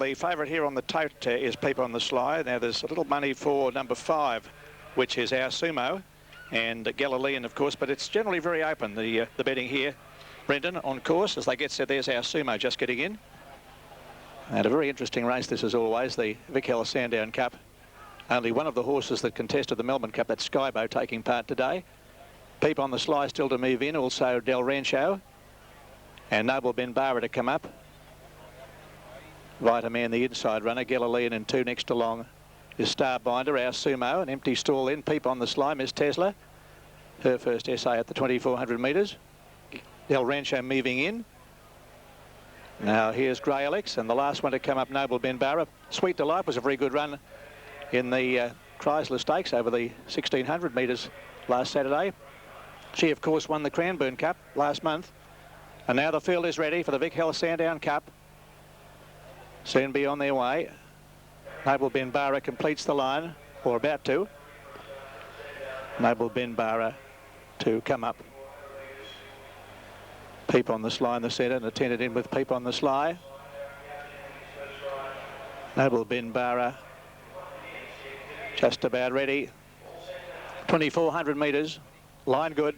The favourite here on the tote is Peep on the Sly. Now there's a little money for number 5, which is Our Sumo, and Galilean, of course, but it's generally very open, the betting here. Brendan on course as they get set. There's Our Sumo just getting in. And a very interesting race this is always, the Vic Heller Sandown Cup. Only one of the horses that contested the Melbourne Cup, that's Skybow, taking part today. Peep on the Sly still to move in, also Del Rancho. And Noble Ben Barra to come up. Vitaman, the inside runner. Galilean and 2 next along is Starbinder. Our Sumo, an empty stall in. Peep on the Sly, Miss Tesla. Her first essay at the 2,400 metres. Del Rancho moving in. Now here's Grey Alex, and the last one to come up, Noble Ben Barra. Sweet Delight was a very good run in the Chrysler Stakes over the 1,600 metres last Saturday. She, of course, won the Cranbourne Cup last month. And now the field is ready for the Vic Heller Sandown Cup. Soon be on their way. Noble Ben Barra completes the line, or about to. Noble Ben Barra to come up. Peep on the Sly in the centre, and attended in with Peep on the Sly. Noble Ben Barra just about ready. 2,400 metres, line good.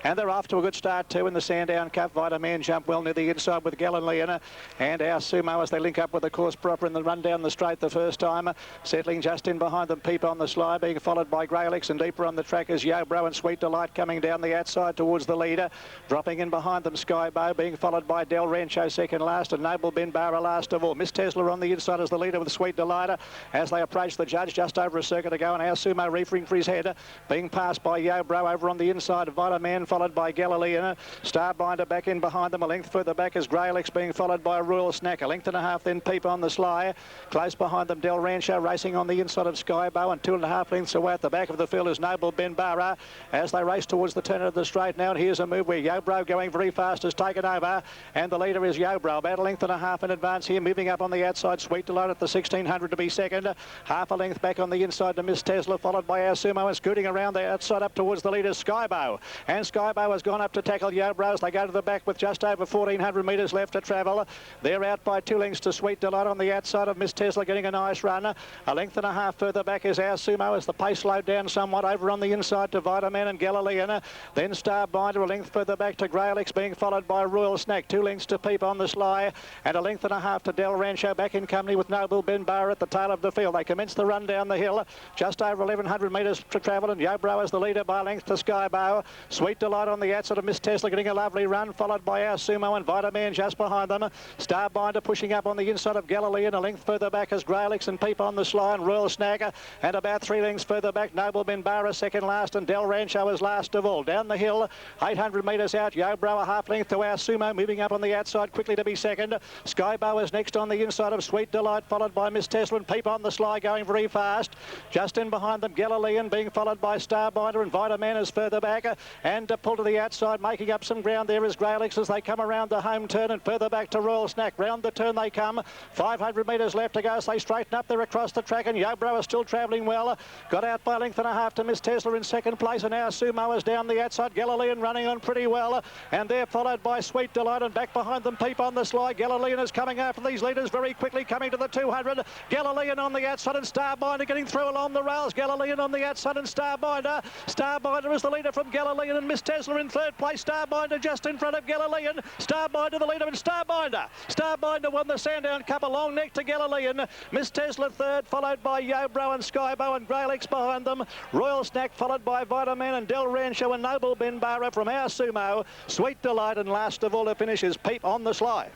And they're off to a good start too in the Sandown Cup. Vitaman jump well near the inside with Galilean and Our Sumo as they link up with the course proper in the run down the straight the first time. Settling just in behind them, Peep on the Sly, being followed by Grey Alex, and deeper on the track is Yobro and Sweet Delight coming down the outside towards the leader. Dropping in behind them, Skybow, being followed by Del Rancho second last, and Noble Ben Barra last of all. Miss Tesla on the inside as the leader with Sweet Delight as they approach the judge just over a circuit to go, and Our Sumo reefing for his head, being passed by Yobro over on the inside. Vitaman followed by Galilean. Starbinder back in behind them. A length further back is Grey Alex, being followed by Royal Snack. A length and a half then Peep on the Sly. Close behind them Del Rancho racing on the inside of Skybow, and 2.5 lengths away at the back of the field is Noble Ben Barra as they race towards the turn of the straight now. And here's a move where Yobro, going very fast, has taken over, and the leader is Yobro, about a length and a half in advance here. Moving up on the outside, Sweet Delight at the 1,600 to be second. Half a length back on the inside to Miss Tesla, followed by Our Sumo, and scooting around the outside up towards the leader Skybow. And Skybow has gone up to tackle Yobro as they go to the back with just over 1,400 metres left to travel. They're out by 2 lengths to Sweet Delight on the outside of Miss Tesla, getting a nice run. A length and a half further back is Our Sumo as the pace slowed down somewhat over on the inside to Vitaman and Galilean. Then Starbinder, a length further back to Grey Alex, being followed by Royal Snack. 2 lengths to Peep on the Sly, and a length and a half to Del Rancho, back in company with Noble Ben Barra at the tail of the field. They commence the run down the hill, just over 1,100 metres to travel, and Yobro is the leader by a length to Skybow. Sweet Delight on the outside of Miss Tesla, getting a lovely run, followed by Our Sumo and Vitaman just behind them. Starbinder pushing up on the inside of Galilean. A length further back is Grey Alex and Peep on the Sly and Royal Snack, and about 3 lengths further back Noble Ben Barra second last, and Del Rancho is last of all. Down the hill, 800 metres out, Yobro a half length to Our Sumo, moving up on the outside quickly to be second. Skybow is next on the inside of Sweet Delight, followed by Miss Tesla and Peep on the Sly, going very fast. Just in behind them Galilean, being followed by Starbinder, and Vitaman is further back, and to pull to the outside, making up some ground there is Grey Alex as they come around the home turn, and further back to Royal Snack. Round the turn they come, 500 metres left to go as they straighten up there across the track, and Yobro is still travelling well. Got out by a length and a half to Miss Tesla in second place, and Our Sumo is down the outside. Galilean running on pretty well, and they're followed by Sweet Delight, and back behind them Peep on the Sly. Galilean is coming after these leaders very quickly, coming to the 200. Galilean on the outside, and Starbinder getting through along the rails. Galilean on the outside, and Starbinder. Starbinder is the leader from Galilean, and Miss Tesla in third place. Starbinder just in front of Galilean. Starbinder the leader, and Starbinder won the Sandown Cup, a long neck to Galilean. Miss Tesla third, followed by Yobro and Skybow, and Grey Alex behind them. Royal Snack followed by Vitaman and Del Rancho, and Noble Ben Barra from Our Sumo. Sweet Delight, and last of all to finish is Peep on the Sly.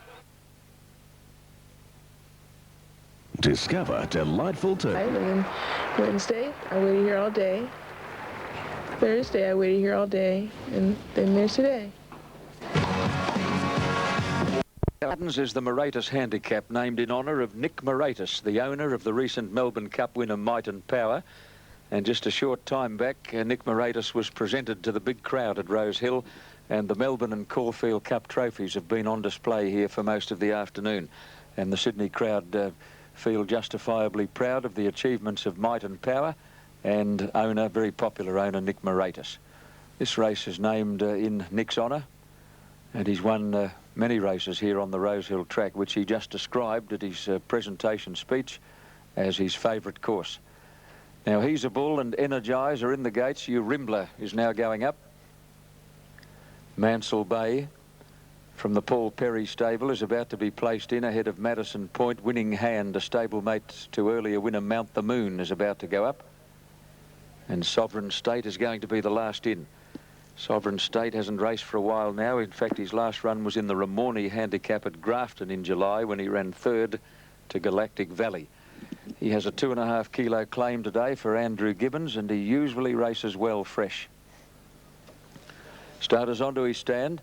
Discover delightful And Wednesday, I waited here all day. Thursday, I waited here all day, and then there's today. Gardens is the Moratus handicap, named in honour of Nick Moratus, the owner of the recent Melbourne Cup winner Might and Power. And just a short time back, Nick Moratus was presented to the big crowd at Rose Hill, and the Melbourne and Caulfield Cup trophies have been on display here for most of the afternoon. And the Sydney crowd feel justifiably proud of the achievements of Might and Power and owner, very popular owner, Nick Moratus. This race is named in Nick's honour, and he's won many races here on the Rosehill track, which he just described at his presentation speech as his favourite course. Now, He's a Bull and Energize are in the gates. Urimbler is now going up. Mansell Bay from the Paul Perry stable is about to be placed in ahead of Madison Point. Winning Hand, a stablemate to earlier winner Mount the Moon, is about to go up. And Sovereign State is going to be the last in. Sovereign State hasn't raced for a while now. In fact, his last run was in the Ramornie handicap at Grafton in July when he ran third to Galactic Valley. He has a 2.5 kilo claim today for Andrew Gibbons, and he usually races well fresh. Starters onto his stand,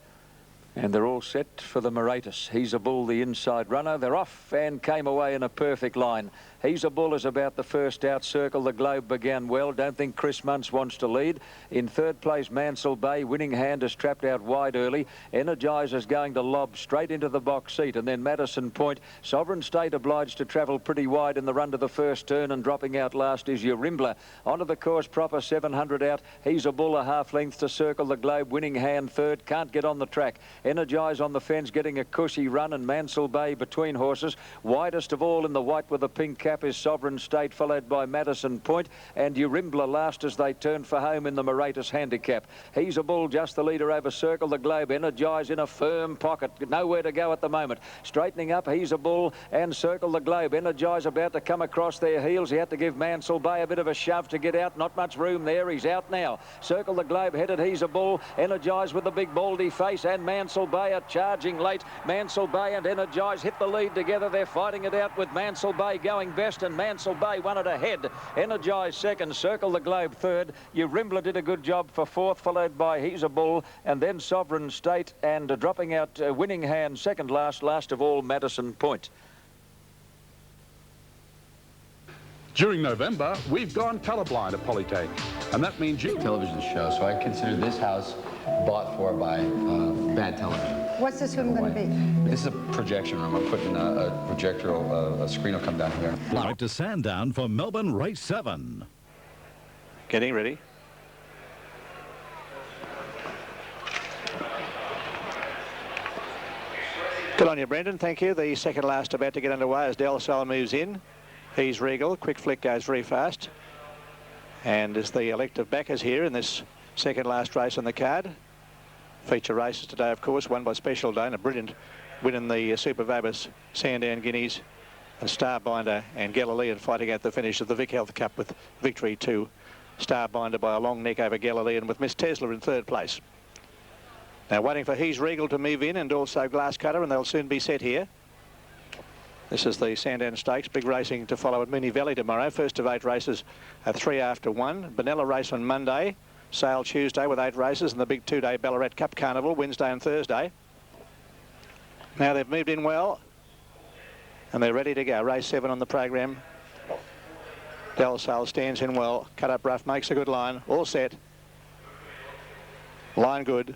and they're all set for the Moratus. He's a Bull, the inside runner. They're off and came away in a perfect line. He's a Bull is about the first out. Circle the Globe began well. Don't think Chris Muntz wants to lead. In third place, Mansell Bay. Winning Hand is trapped out wide early. Energize is going to lob straight into the box seat. And then Madison Point. Sovereign State obliged to travel pretty wide in the run to the first turn, and dropping out last is Urimbler. Onto the course proper, 700 out. He's a Bull, a half length to Circle the Globe. Winning Hand third. Can't get on the track. Energize on the fence, getting a cushy run, and Mansell Bay between horses. Widest of all in the white with the pink cap is Sovereign State, followed by Madison Point, and Urimbler last as they turn for home in the Moratus handicap. He's a Bull, just the leader over Circle the Globe. Energize in a firm pocket, nowhere to go at the moment. Straightening up, He's a Bull and Circle the Globe. Energize about to come across their heels. He had to give Mansell Bay a bit of a shove to get out. Not much room there. He's out now. Circle the Globe headed. He's a Bull. Energize with the big baldy face, and Mansell Bay are charging late. Mansell Bay and Energize hit the lead together. They're fighting it out with Mansell Bay going best, and Mansell Bay won it ahead. Energize second, Circle the Globe third. Urimbler did a good job for fourth, followed by He's a Bull, and then Sovereign State, and dropping out Winning Hand second last of all Madison Point. During November, we've gone colourblind at Polytech, and that means you... television show, so I consider this house bought for by bad television. What's this room going to be? This is a projection room. I'm putting a projector, a screen will come down here. Live to Sandown for Melbourne Race 7. Getting ready. Good on you, Brendan. Thank you. The second last about to get underway as Del Sol moves in. He's Regal. Quick Flick goes very fast. And as the elective backers here in this second last race on the card. Feature races today, of course, won by Special Day, and a brilliant win in the Super Vabus Sandown Guineas, and Starbinder and Galilean fighting at the finish of the Vic Health Cup with victory to Starbinder by a long neck over Galilean, with Miss Tesla in third place. Now waiting for He's Regal to move in, and also Glasscutter, and they'll soon be set here. This is the Sandown Stakes, big racing to follow at Moonee Valley tomorrow. First of 8 races at 3 after 1. Benalla race on Monday. Sale Tuesday with 8 races, and the big 2-day Ballarat Cup Carnival Wednesday and Thursday. Now they've moved in well, and they're ready to go. Race 7 on the program. Del Sol stands in well. Cut Up Rough makes a good line. All set. Line good.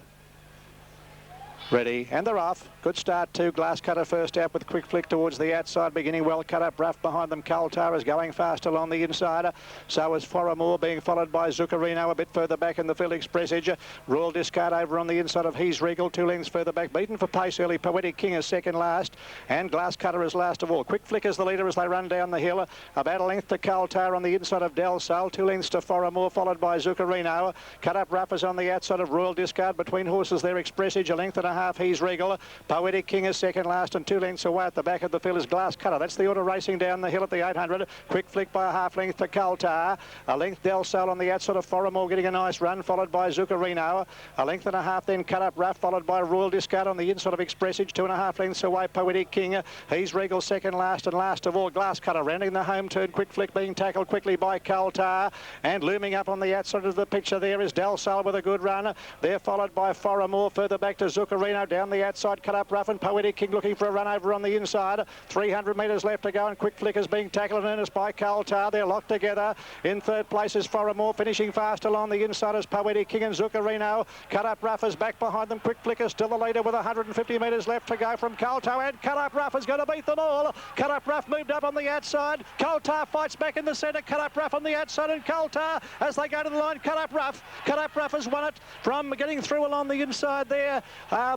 Ready, and they're off. Good start too. Glasscutter first out with Quick Flick towards the outside, beginning well. Cut Up Rough behind them. Kaltar is going fast along the inside. So is Foramore, being followed by Zuccarino a bit further back in the field. Express Edge. Royal Discard over on the inside of He's Regal, 2 lengths further back. Beaten for pace early. Poetic King is second last, and Glasscutter is last of all. Quick Flick is the leader as they run down the hill. About a length to Kaltar on the inside of Del Sol, 2 lengths to Foramore, followed by Zuccarino. Cut Up Rough is on the outside of Royal Discard. Between horses there, Express Edge, a length and a half. He's Regal. Poetic King is second last, and 2 lengths away at the back of the field is Glasscutter. That's the order racing down the hill at the 800. Quick Flick by a half length to Kaltar. A length Del Sol on the outside of Foramore, getting a nice run, followed by Zuccarino. A length and a half then Cut Up Rough, followed by Royal Discard on the inside of Express Edge, 2.5 lengths away. Poetic King. He's Regal second last, and last of all Glasscutter rounding the home turn. Quick Flick being tackled quickly by Kaltar, and looming up on the outside of the picture there is Del Sol with a good run. They're followed by Foramore, further back to Zuccarino, down the outside Cut Up Rough, and Poetic King looking for a run over on the inside. 300 metres left to go, and Quick Flick is being tackled in earnest by Kaltar. They're locked together. In third place is Foramore, finishing fast along the inside is Poetic King and Zuccarino. Cut Up Rough is back behind them. Quick Flick is still the leader with 150 metres left to go from Kaltar, and Cut Up Rough is going to beat them all. Cut Up Rough moved up on the outside. Kaltar fights back in the centre. Cut Up Rough on the outside, and Kaltar as they go to the line. Cut Up Rough has won it from getting through along the inside there.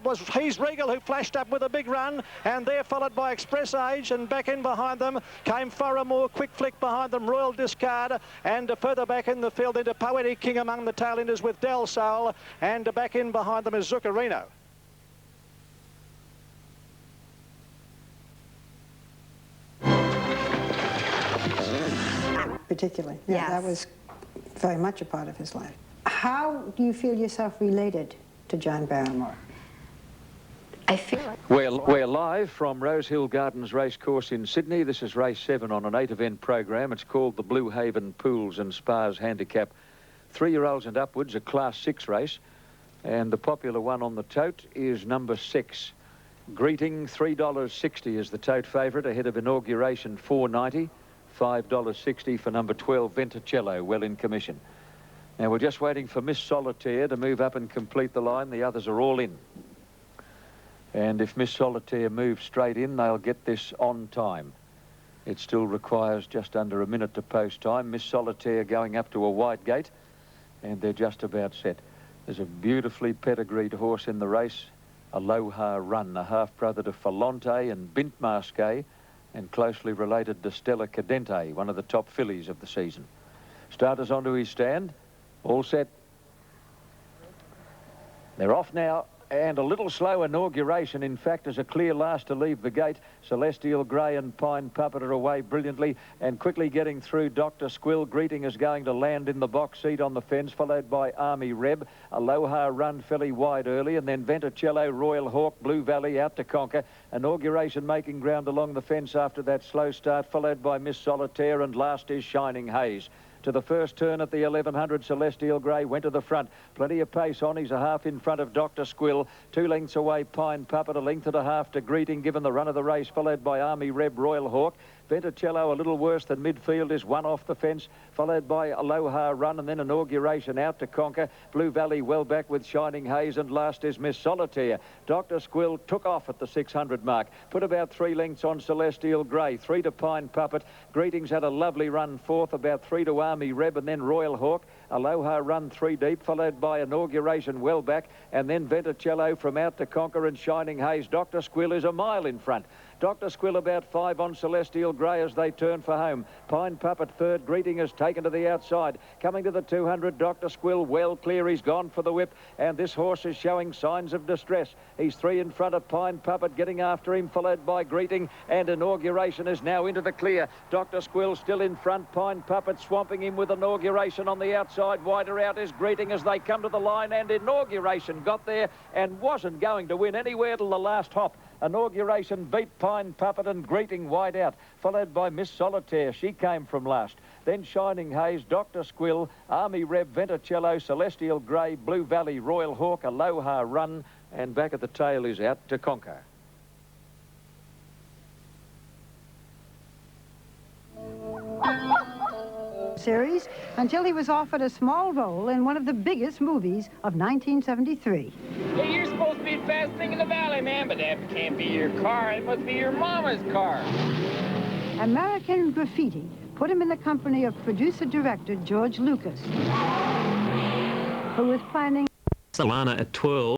was He's Regal who flashed up with a big run, and they're followed by Express Age, and back in behind them came Faramore, Quick Flick behind them, Royal Discard, and further back in the field into Poetic King among the tailenders with Del Sol, and back in behind them is Zuccarino. Particularly. Yeah, Yes. that was very much a part of his life. How do you feel yourself related to John Barrymore? I feel it. We're live from Rosehill Gardens Racecourse in Sydney. This is race 7 on an 8-event program. It's called the Blue Haven Pools and Spas Handicap 3-year-olds and upwards, a Class 6 race. And the popular one on the tote is number 6. Greeting, $3.60 is the tote favourite, ahead of Inauguration, $4.90. $5.60 for number 12, Venticello, well in commission. Now we're just waiting for Miss Solitaire to move up and complete the line. The others are all in. And if Miss Solitaire moves straight in, they'll get this on time. It still requires just under a minute to post time. Miss Solitaire going up to a wide gate, and they're just about set. There's a beautifully pedigreed horse in the race, Aloha Run, a half-brother to Falante and Bint Masqué, and closely related to Stella Cadente, one of the top fillies of the season. Starters onto his stand, all set. They're off now, and a little slow Inauguration, in fact, is a clear last to leave the gate. Celestial Grey and Pine Puppet are away brilliantly, and quickly getting through Dr. Squill. Greeting is going to land in the box seat on the fence, followed by Army Reb. Aloha Run fairly wide early, and then Venticello, Royal Hawk, Blue Valley out to conquer. Inauguration making ground along the fence after that slow start, followed by Miss Solitaire, and last is Shining Haze. To the first turn at the 1100, Celestial Grey went to the front. Plenty of pace on. He's a half in front of Dr. Squill. 2 lengths away, Pine Puppet. A length and a half to Greeting, given the run of the race, followed by Army Reb, Royal Hawk. Venticello a little worse than midfield, is 1 off the fence, followed by Aloha Run, and then Inauguration out to conquer. Blue Valley well back with Shining Haze, and last is Miss Solitaire. Dr. Squill took off at the 600 mark, put about 3 lengths on Celestial Grey, 3 to Pine Puppet. Greetings had a lovely run 4th, about 3 to Army Reb, and then Royal Hawk. Aloha Run 3 deep, followed by Inauguration well back, and then Venticello from out to conquer, and Shining Haze. Dr. Squill is a mile in front. Dr. Squill about 5 on Celestial Grey as they turn for home. Pine Puppet third. Greeting is taken to the outside. Coming to the 200, Dr. Squill well clear. He's gone for the whip, and this horse is showing signs of distress. He's 3 in front of Pine Puppet, getting after him, followed by Greeting, and Inauguration is now into the clear. Dr. Squill still in front. Pine Puppet swamping him with Inauguration on the outside. Wider out is Greeting as they come to the line, and Inauguration got there and wasn't going to win anywhere till the last hop. Inauguration beat Pine Puppet, and Greeting wide out, followed by Miss Solitaire. She came from last. Then Shining Haze, Dr. Squill, Army Reb, Venticello, Celestial Grey, Blue Valley, Royal Hawk, Aloha Run, and back at the tail is out to conquer. Series until he was offered a small role in one of the biggest movies of 1973. Hey, you're supposed to be the fastest thing in the valley, man, but that can't be your car. It must be your mama's car. American Graffiti put him in the company of producer-director George Lucas, who was planning Solana at 12.